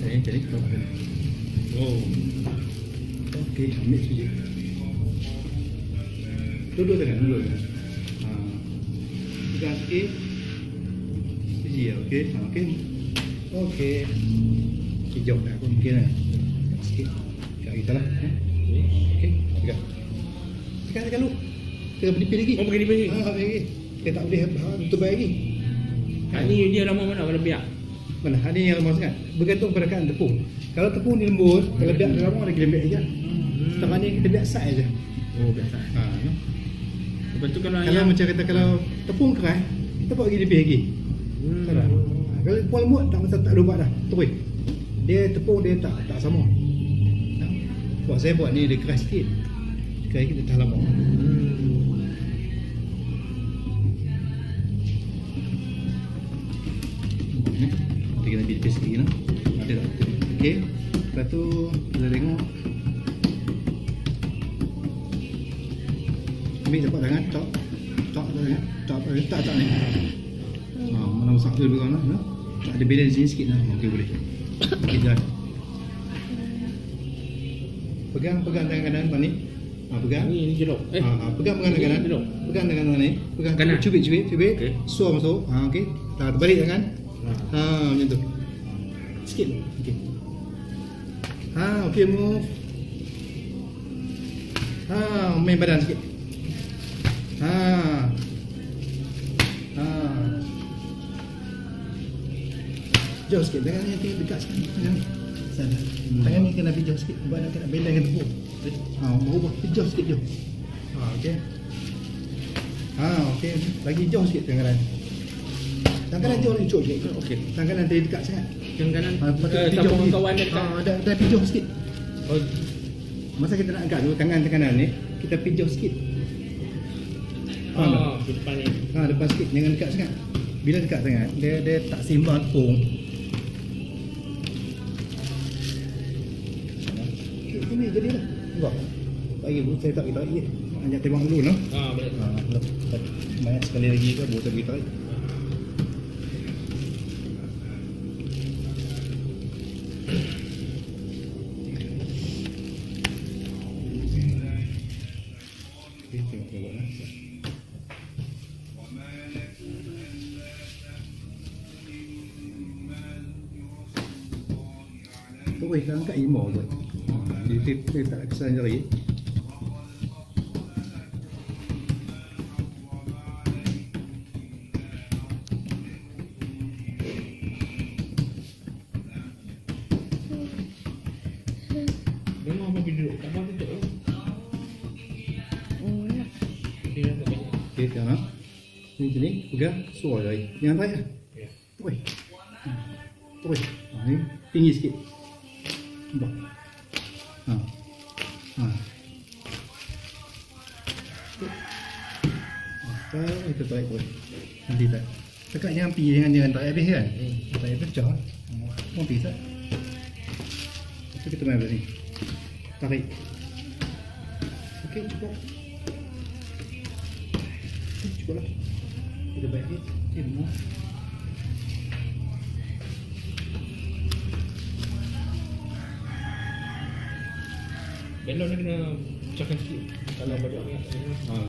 Jadi oh, okey, ambil sikit. Duduk dengan dulu. Pegang sikit. Biji ya, okey. Okey. Okey. Hijau dah aku mungkin lah. Sikit. Kat kita lah. Okey. Pegang. Tekan dulu. Kita berdipin lagi. Oh, berdipin lagi. Lagi. Kita tak boleh tutup lagi. Ni dia lama mana kalau biak? Mana? Ada yang lembut sangat. Bergantung pada kan tepung. Kalau tepung ni lembut, kalau biak dia lama lagi lembut aja. Sekarang ni kita biak sat aja. Oh, biasa. Lepas tu kalau Macam kata kalau tepung keras, kita buat lagi lebih lagi. Kalau tepung lembut tak lupa dah. Terus. Dia tepung dia tak sama. Buat saya buat ni dia keras sikit. Keras kita tahan lama. Kita kena pilih sikit lah. Ada tak? Okey. Lepas tu kita tengok. Ambil dapat tangan, cok ni. Mana masak tu lebih kurang lah. Tak ada balance sini sikit lah. Okey boleh. Okey dah. Pegang tangan kanan ni. Pegang. Ni jeruk. Pegang tangan kanan. Pegang tangan kanan ni. Pegang kanan. Cubit. Okey. Suar masuk. Okey. Terbalik tangan. Macam tu. Sikit. Okey. Okey move. Main badan sikit. Jauh sikit. Tangan ni tinggal dekat sikit. Tangan ni kena pergi jauh sikit. Sebab nak kena balance dengan tepung. Berubah. Jauh sikit jauh. Okey. Okey. Lagi jauh sikit tangan kanan. Tangan kanan jauh lagi sikit. Okey. Tangan kanan dia dekat sangat. Tangan kanan. Tepung kawan dia dekat. Dah pergi jauh sikit. Masa kita nak angkat tu tangan kanan ni, kita pergi jauh sikit. Depan ni. Depan sikit, jangan dekat sangat. Bila dekat sangat, dia tak seimbang tepung. Ini jadilah. Nampak? Lagi saya tak kita lagi. Hanya tembak dulu noh. Boleh. Banyak sekali lagi ke boleh kita lagi. Terus kita angkat imau tu. Dia tak kesan jari. Memang apa duduk? Tak apa duduk. Okey, sekarang ni pegang suar jari. Jangan tarik lah. Terus. Ni tinggi sikit. Nampak? Kita tarik pun. Nanti tak. Tekat jangan pergi, jangan tarik habis kan? Tarik pecah. Mampi tak? Lepas tu kita main belah ni. Tarik. Okey, cukup. Cukup lah. Kita baik ni. Okey, semua. Belon ni kena pecahkan sikit. Kalau banyak